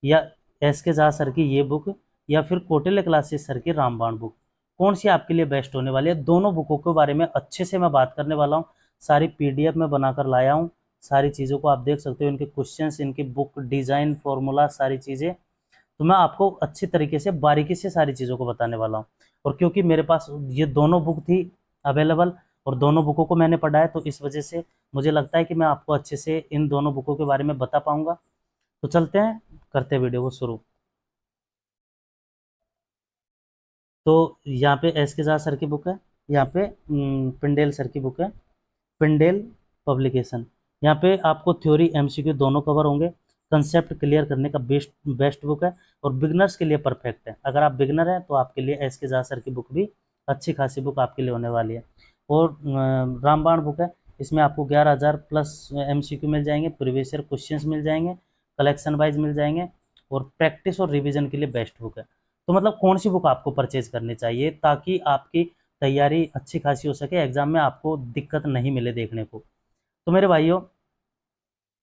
या एस के झा सर की ये बुक, या फिर कौटिल्य क्लासेस सर की रामबाण बुक, कौन सी आपके लिए बेस्ट होने वाली है? दोनों बुकों के बारे में अच्छे से मैं बात करने वाला हूँ। सारी पीडीएफ में बनाकर लाया हूँ, सारी चीज़ों को आप देख सकते हो, इनके क्वेश्चंस, इनकी बुक डिज़ाइन, फॉर्मूला, सारी चीज़ें। तो मैं आपको अच्छी तरीके से बारीकी से सारी चीज़ों को बताने वाला हूँ। और क्योंकि मेरे पास ये दोनों बुक थी अवेलेबल और दोनों बुकों को मैंने पढ़ा है, तो इस वजह से मुझे लगता है कि मैं आपको अच्छे से इन दोनों बुकों के बारे में बता पाऊंगा। तो चलते हैं, करते हैं वीडियो को शुरू। तो यहाँ पे एस के झा सर की बुक है, यहाँ पे पिंडेल सर की बुक है, पिंडेल पब्लिकेशन। यहाँ पे आपको थ्योरी एमसीक्यू दोनों कवर होंगे। कंसेप्ट क्लियर करने का बेस्ट बेस्ट बुक है और बिगनर्स के लिए परफेक्ट है। अगर आप बिगनर हैं तो आपके लिए एस के झा सर की बुक भी अच्छी खासी बुक आपके लिए होने वाली है। और रामबाण बुक है, इसमें आपको 11,000 प्लस एमसीक्यू मिल जाएंगे, प्रीवियस ईयर क्वेश्चंस मिल जाएंगे, कलेक्शन वाइज मिल जाएंगे, और प्रैक्टिस और रिवीजन के लिए बेस्ट बुक है। तो मतलब कौन सी बुक आपको परचेज करनी चाहिए ताकि आपकी तैयारी अच्छी खासी हो सके, एग्जाम में आपको दिक्कत नहीं मिले देखने को? तो मेरे भाइयों,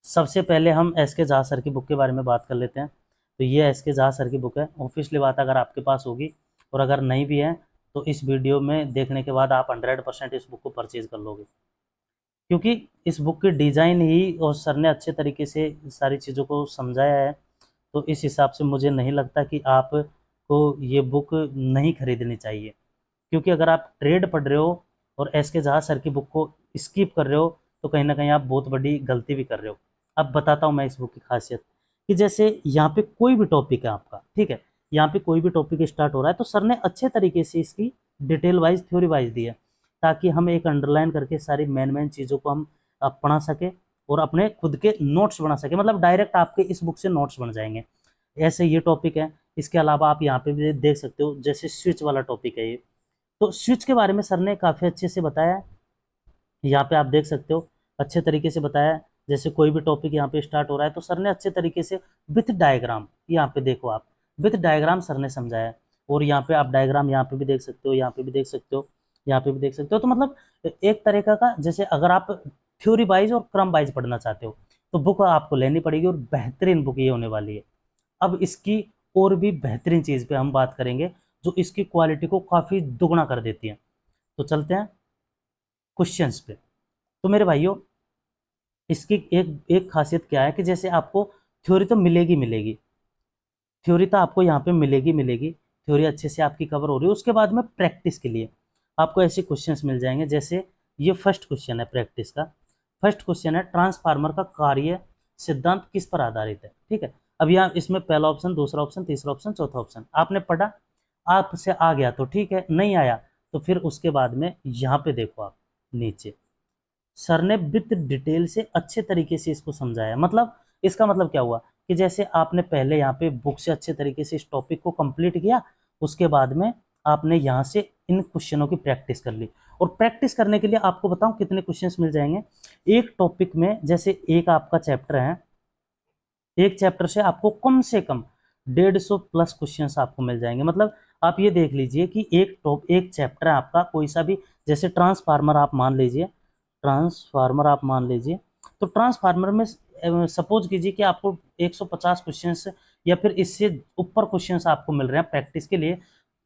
सबसे पहले हम एस के झा सर की बुक के बारे में बात कर लेते हैं। तो ये एस के झा सर की बुक है। ऑब्वियसली बात, अगर आपके पास होगी और अगर नहीं भी है तो इस वीडियो में देखने के बाद आप 100% इस बुक को परचेज कर लोगे, क्योंकि इस बुक की डिज़ाइन ही और सर ने अच्छे तरीके से सारी चीज़ों को समझाया है। तो इस हिसाब से मुझे नहीं लगता कि आपको ये बुक नहीं खरीदनी चाहिए, क्योंकि अगर आप ट्रेड पढ़ रहे हो और एस के झा सर की बुक को स्किप कर रहे हो तो कहीं ना कहीं आप बहुत बड़ी गलती भी कर रहे हो। अब बताता हूँ मैं इस बुक की खासियत, कि जैसे यहाँ पे कोई भी टॉपिक है आपका, ठीक है, यहाँ पे कोई भी टॉपिक स्टार्ट हो रहा है तो सर ने अच्छे तरीके से इसकी डिटेल वाइज, थ्योरी वाइज दी है, ताकि हम एक अंडरलाइन करके सारी मेन मेन चीज़ों को हम पढ़ा सके और अपने खुद के नोट्स बना सके। मतलब डायरेक्ट आपके इस बुक से नोट्स बन जाएंगे। ऐसे ये टॉपिक है। इसके अलावा आप यहाँ पे भी देख सकते हो, जैसे स्विच वाला टॉपिक है ये, तो स्विच के बारे में सर ने काफ़ी अच्छे से बताया है। यहाँ पे आप देख सकते हो, अच्छे तरीके से बताया है। जैसे कोई भी टॉपिक यहाँ पे स्टार्ट हो रहा है तो सर ने अच्छे तरीके से विथ डायग्राम, यहाँ पे देखो आप, विथ डायग्राम सर ने समझाया है। और यहाँ पे आप डायग्राम यहाँ पे भी देख सकते हो, यहाँ पे भी देख सकते हो, यहाँ पे भी देख सकते हो। तो मतलब एक तरीका का, जैसे अगर आप थ्योरी वाइज और क्रम वाइज पढ़ना चाहते हो तो बुक आपको लेनी पड़ेगी, और बेहतरीन बुक ये होने वाली है। अब इसकी और भी बेहतरीन चीज़ पे हम बात करेंगे जो इसकी क्वालिटी को काफ़ी दुगना कर देती है। तो चलते हैं क्वेश्चंस पे। तो मेरे भाइयों, इसकी एक एक खासियत क्या है कि जैसे आपको थ्योरी तो मिलेगी मिलेगी, थ्योरी तो आपको यहाँ पे मिलेगी मिलेगी, थ्योरी अच्छे से आपकी कवर हो रही है। उसके बाद में प्रैक्टिस के लिए आपको ऐसे क्वेश्चंस मिल जाएंगे। जैसे ये फर्स्ट क्वेश्चन है प्रैक्टिस का। फर्स्ट क्वेश्चन है, ट्रांसफार्मर का कार्य सिद्धांत किस पर आधारित है? ठीक है। अब यहाँ इसमें पहला ऑप्शन, दूसरा ऑप्शन, तीसरा ऑप्शन, चौथा ऑप्शन आपने पढ़ा, आपसे आ गया तो ठीक है, नहीं आया तो फिर उसके बाद में यहाँ पे देखो आप नीचे, सर ने विद डिटेल से अच्छे तरीके से इसको समझाया। मतलब इसका मतलब क्या हुआ कि जैसे आपने पहले यहाँ पे बुक से अच्छे तरीके से इस टॉपिक को कंप्लीट किया, उसके बाद में आपने यहाँ से इन क्वेश्चनों की प्रैक्टिस कर ली। और प्रैक्टिस करने के लिए आपको बताऊं कितने क्वेश्चंस मिल जाएंगे एक टॉपिक में। जैसे एक आपका चैप्टर है, एक चैप्टर से आपको कम से कम 150 प्लस क्वेश्चंस आपको मिल जाएंगे। मतलब आप ये देख लीजिए कि एक चैप्टर है आपका कोई सा भी, जैसे ट्रांसफार्मर आप मान लीजिए, ट्रांसफार्मर आप मान लीजिए, तो ट्रांसफार्मर में सपोज कीजिए कि आपको 150 क्वेश्चंस या फिर इससे ऊपर क्वेश्चंस आपको मिल रहे हैं प्रैक्टिस के लिए,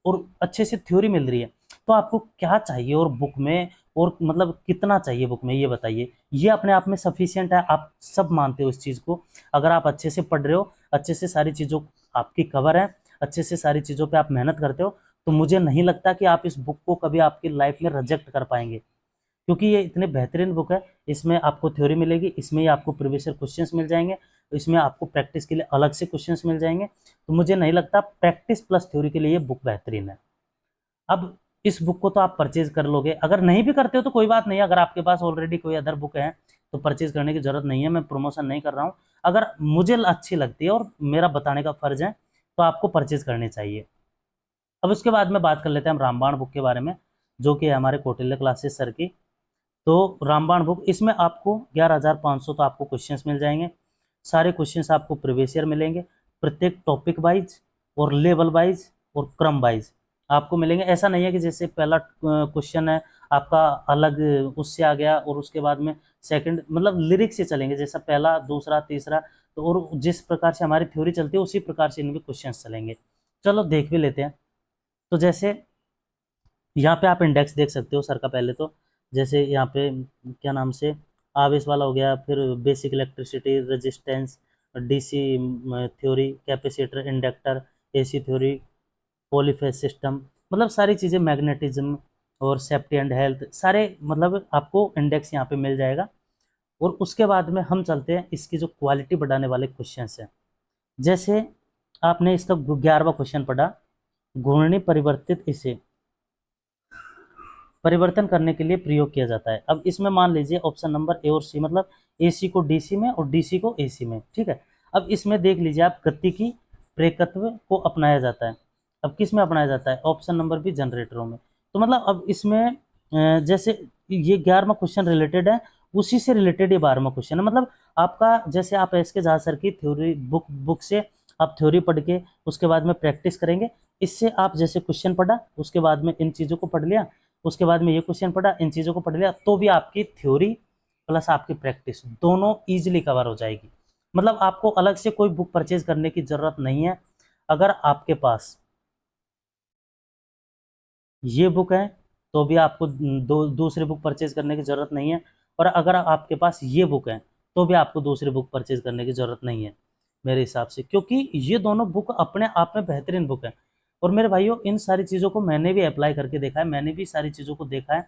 और अच्छे से थ्योरी मिल रही है। तो आपको क्या चाहिए और बुक में, और मतलब कितना चाहिए बुक में, ये बताइए। ये अपने आप में सफिशियंट है, आप सब मानते हो इस चीज़ को। अगर आप अच्छे से पढ़ रहे हो, अच्छे से सारी चीज़ों आपकी कवर है, अच्छे से सारी चीज़ों पे आप मेहनत करते हो, तो मुझे नहीं लगता कि आप इस बुक को कभी आपकी लाइफ में रिजेक्ट कर पाएंगे, क्योंकि ये इतने बेहतरीन बुक है। इसमें आपको थ्योरी मिलेगी, इसमें ही आपको प्रीवियस ईयर क्वेश्चंस मिल जाएंगे, इसमें आपको प्रैक्टिस के लिए अलग से क्वेश्चंस मिल जाएंगे। तो मुझे नहीं लगता, प्रैक्टिस प्लस थ्योरी के लिए ये बुक बेहतरीन है। अब इस बुक को तो आप परचेज कर लोगे, अगर नहीं भी करते हो तो कोई बात नहीं, अगर आपके पास ऑलरेडी कोई अदर बुक है तो परचेज करने की जरूरत नहीं है। मैं प्रमोशन नहीं कर रहा हूँ, अगर मुझे अच्छी लगती है और मेरा बताने का फर्ज है तो आपको परचेज करनी चाहिए। अब उसके बाद में बात कर लेते हैं हम रामबाण बुक के बारे में, जो कि है हमारे कौटिल्य क्लासेस सर की। तो रामबाण बुक, इसमें आपको 11,500 तो आपको क्वेश्चंस मिल जाएंगे। सारे क्वेश्चंस आपको प्रीवियस ईयर मिलेंगे, प्रत्येक टॉपिक वाइज और लेवल वाइज और क्रम वाइज आपको मिलेंगे। ऐसा नहीं है कि जैसे पहला क्वेश्चन है आपका अलग उससे आ गया और उसके बाद में सेकंड, मतलब लिरिक्स से चलेंगे, जैसा पहला, दूसरा, तीसरा, तो और जिस प्रकार से हमारी थ्योरी चलती है उसी प्रकार से इनके क्वेश्चंस चलेंगे। चलो देख भी लेते हैं। तो जैसे यहाँ पे आप इंडेक्स देख सकते हो सर का, पहले तो जैसे यहाँ पे क्या नाम से आवेश वाला हो गया, फिर basic electricity, resistance, DC theory, capacitor, inductor, AC theory, polyphase system, मतलब सारी चीज़ें, मैग्नेटिज्म और सेफ्टी एंड हेल्थ, सारे मतलब आपको इंडेक्स यहाँ पे मिल जाएगा। और उसके बाद में हम चलते हैं इसकी जो क्वालिटी बढ़ाने वाले क्वेश्चन हैं। जैसे आपने इसका 11वां क्वेश्चन पढ़ा, घूर्णी परिवर्तित इसे परिवर्तन करने के लिए प्रयोग किया जाता है। अब इसमें मान लीजिए ऑप्शन नंबर ए और सी, मतलब एसी को डीसी में और डीसी को एसी में, ठीक है। अब इसमें देख लीजिए आप, गतिकी प्रेरकत्व को अपनाया जाता है। अब किस में अपनाया जाता है? ऑप्शन नंबर बी, जनरेटरों में। तो मतलब अब इसमें जैसे ये 11वां क्वेश्चन रिलेटेड है, उसी से रिलेटेड ये 12वां क्वेश्चन है। मतलब आपका जैसे आप एस के झा सर की थ्योरी बुक से आप थ्योरी पढ़ के उसके बाद में प्रैक्टिस करेंगे। इससे आप जैसे क्वेश्चन पढ़ा, उसके बाद में इन चीज़ों को पढ़ लिया, उसके बाद में ये क्वेश्चन पढ़ा, इन चीज़ों को पढ़ लिया, तो भी आपकी थ्योरी प्लस आपकी प्रैक्टिस दोनों इजीली कवर हो जाएगी। मतलब आपको अलग से कोई बुक परचेज करने की ज़रूरत नहीं है। अगर आपके पास ये बुक है तो भी आपको दूसरी बुक परचेज करने की ज़रूरत नहीं है, और अगर आपके पास ये बुक है तो भी आपको दूसरी बुक परचेज करने की ज़रूरत नहीं है मेरे हिसाब से, क्योंकि ये दोनों बुक अपने आप में बेहतरीन बुक है। और मेरे भाइयों, इन सारी चीज़ों को मैंने भी अप्लाई करके देखा है, मैंने भी सारी चीज़ों को देखा है।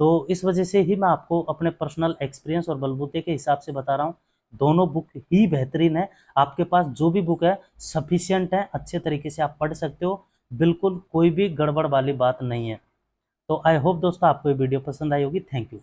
तो इस वजह से ही मैं आपको अपने पर्सनल एक्सपीरियंस और बलबूते के हिसाब से बता रहा हूँ, दोनों बुक ही बेहतरीन है। आपके पास जो भी बुक है सफिशियंट है, अच्छे तरीके से आप पढ़ सकते हो, बिल्कुल कोई भी गड़बड़ वाली बात नहीं है। तो आई होप दोस्तों आपको ये वीडियो पसंद आई होगी। Thank you.